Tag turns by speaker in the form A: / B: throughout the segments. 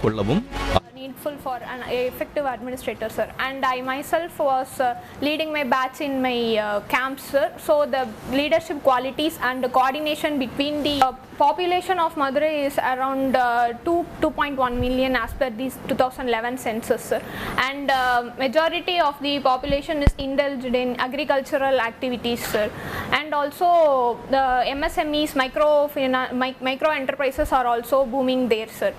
A: கொள்ளவும்
B: needful for an effective administrator, sir. And I myself was leading my batch in my camps, sir. So the leadership qualities and the coordination between the population of Madurai is around 2.1 million as per the 2011 census, sir. And majority of the population is indulged in agricultural activities, sir. And also the MSMEs, micro enterprises are also booming there, sir.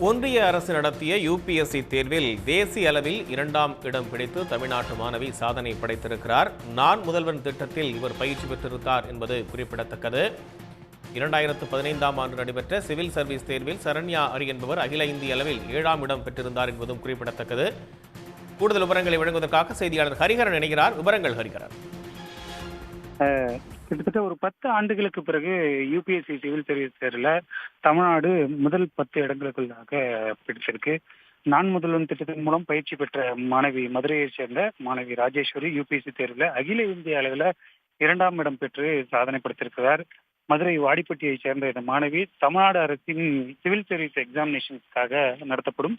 C: ஒன்றிய அரசு நடத்திய UPSC தேர்வில் தேசிய அளவில் 2ஆம் இடம் பிடித்து தமிழ்நாட்டு மாணவி சாதனை படைத்திருக்கிறார். நான் முதல்வன் திட்டத்தில் இவர் பயிற்சி பெற்றிருந்தார் என்பது குறிப்பிடத்தக்கது. 2015ஆம் ஆண்டு நடைபெற்ற சிவில் சர்வீஸ் தேர்வில் சரண்யா அரி என்பவர் அகில இந்திய அளவில் 7ஆம் இடம் பெற்றிருந்தார் என்பதும் குறிப்பிடத்தக்கது. கூடுதல் விவரங்களை வழங்குவதற்காக செய்தியாளர் ஹரிஹரன் இணைகிறார். விவரங்கள் ஹரிஹரன்.
D: கிட்டத்தட்ட ஒரு 10 ஆண்டுகளுக்கு பிறகு யூபிஎஸ்சி சிவில் சர்வீஸ் தேர்வில் தமிழ்நாடு முதல் 10 இடங்களுக்குள்ளாக பிடிச்சிருக்கு. நான் முதல்வன் திட்டத்தின் மூலம் பயிற்சி பெற்ற மாணவி மதுரையை சேர்ந்த மாணவி ராஜேஸ்வரி யூபிஎஸ்சி தேர்வில் அகில இந்திய அளவில் 2ஆம் இடம் பெற்று சாதனை படுத்திருக்கிறார். மதுரை வாடிப்பட்டியை சேர்ந்த இந்த மாணவி தமிழ்நாடு அரசின் சிவில் சர்வீஸ் எக்ஸாமினேஷனுக்காக நடத்தப்படும்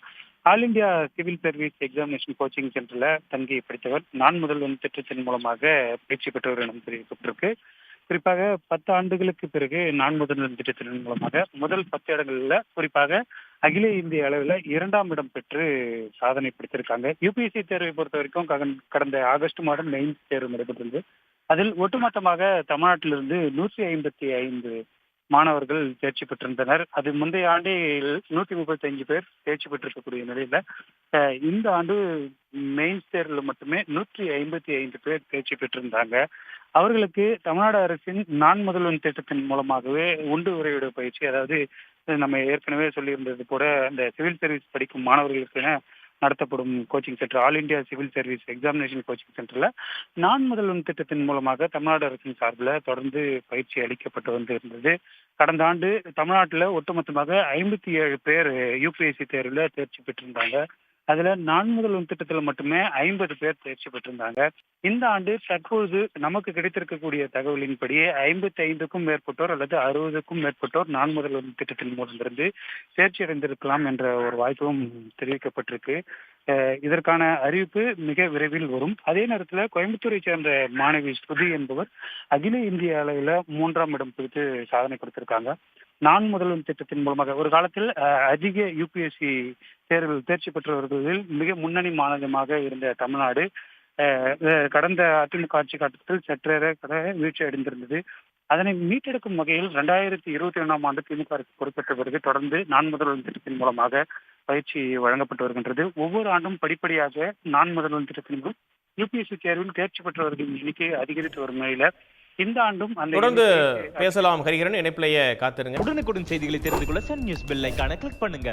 D: all India civil service examination coaching சென்டர்ல தங்கி படித்தவர். நான் முதல்வன் திட்டத்தின் மூலமாக பயிற்சி பெற்றவர் என தெரிவிக்கப்பட்டிருக்கு. குறிப்பாக 10 ஆண்டுகளுக்கு பிறகு நான் முதல்வன் திட்டத்தின் மூலமாக முதல் 10 இடங்கள்ல குறிப்பாக அகில இந்திய அளவில் 2ஆம் இடம் பெற்று சாதனை படுத்திருக்காங்க. யூபிஎஸ்சி தேர்வை பொறுத்த வரைக்கும் கடந்த ஆகஸ்ட் மாதம் மெயின்ஸ் தேர்வு நடைபெற்றது. அதில் ஒட்டுமொத்தமாக தமிழ்நாட்டிலிருந்து 155 மாணவர்கள் தேர்ச்சி பெற்றிருந்தனர். அது முந்தைய ஆண்டில் 135 பேர் தேர்ச்சி பெற்றிருக்கக்கூடிய நிலையில இந்த ஆண்டு மெயின்ஸ் தேர்வில் மட்டுமே 155 பேர் தேர்ச்சி பெற்றிருந்தாங்க. அவர்களுக்கு தமிழ்நாடு அரசின் நான் முதல்வன் திட்டத்தின் மூலமாகவே உண்டு உறைவிட பயிற்சி, அதாவது நம்ம ஏற்கனவே சொல்லியிருந்தது போல இந்த சிவில் சர்வீஸ் படிக்கும் மாணவர்களுக்கு நடத்தப்படும் coaching centre all India civil service examination coaching சென்டர்ல நான் முதல்வன் திட்டத்தின் மூலமாக தமிழ்நாடு அரசின் சார்பில் தொடர்ந்து பயிற்சி அளிக்கப்பட்டு வந்திருந்தது. கடந்த ஆண்டு தமிழ்நாட்டில் ஒட்டுமொத்தமாக 57 பேர் யூபிஎஸ்சி தேர்வில் தேர்ச்சி பெற்றிருந்தாங்க. அதுல நான் முதல்வன் திட்டத்தில் மட்டுமே 50 பேர் தேர்ச்சி பெற்றிருந்தாங்க. இந்த ஆண்டு தற்போது நமக்கு கிடைத்திருக்கக்கூடிய தகவலின்படி 55க்கும் மேற்பட்டோர் அல்லது 60க்கும் மேற்பட்டோர் நான் முதல்வன் திட்டத்தின் மூலமிருந்து தேர்ச்சி அடைந்திருக்கலாம் என்ற ஒரு வாய்ப்பும் தெரிவிக்கப்பட்டிருக்கு. இதற்கான அறிவிப்பு மிக விரைவில் வரும். அதே நேரத்தில் கோயம்புத்தூரை சேர்ந்த மாணவி ஸ்ருதி என்பவர் அகில இந்திய அளவில் 3ஆம் இடம் பிடித்து சாதனை படுத்திருக்காங்க. நான் முதல்வன் திட்டத்தின் மூலமாக ஒரு காலத்தில் அதிக யூபிஎஸ்சி தேர்வில் தேர்ச்சி பெற்றவர்களில் மிக முன்னணி மாநிலமாக இருந்த தமிழ்நாடு கடந்த அதிமுக ஆட்சி காலத்தில் சற்றேற வீழ்ச்சி அடைந்திருந்தது. அதனை மீட்டெடுக்கும் வகையில் 2021ஆம் ஆண்டு திமுக அரசு பொறுப்பேற்ற பிறகு தொடர்ந்து நான் முதல்வன் திட்டத்தின் மூலமாக பயிற்சி வழங்கப்பட்டு வருகின்றது. ஒவ்வொரு ஆண்டும் படிப்படியாக நான் முதல்வன் திட்டத்தின் மூலம் யூபிஎஸ்சி தேர்வில் தேர்ச்சி பெற்றவர்களின் எண்ணிக்கை அதிகரித்து வரும் நிலையில இந்த ஆண்டும்
C: தொடர்ந்து பேசலாம். ஹரிஹரன் இணைப்பிலேயே காத்திருங்க.
A: உடனுக்குடன் செய்திகளை தெரிந்து கொள்ள சன் நியூஸ் பெல் ஐகானை கிளிக் பண்ணுங்க.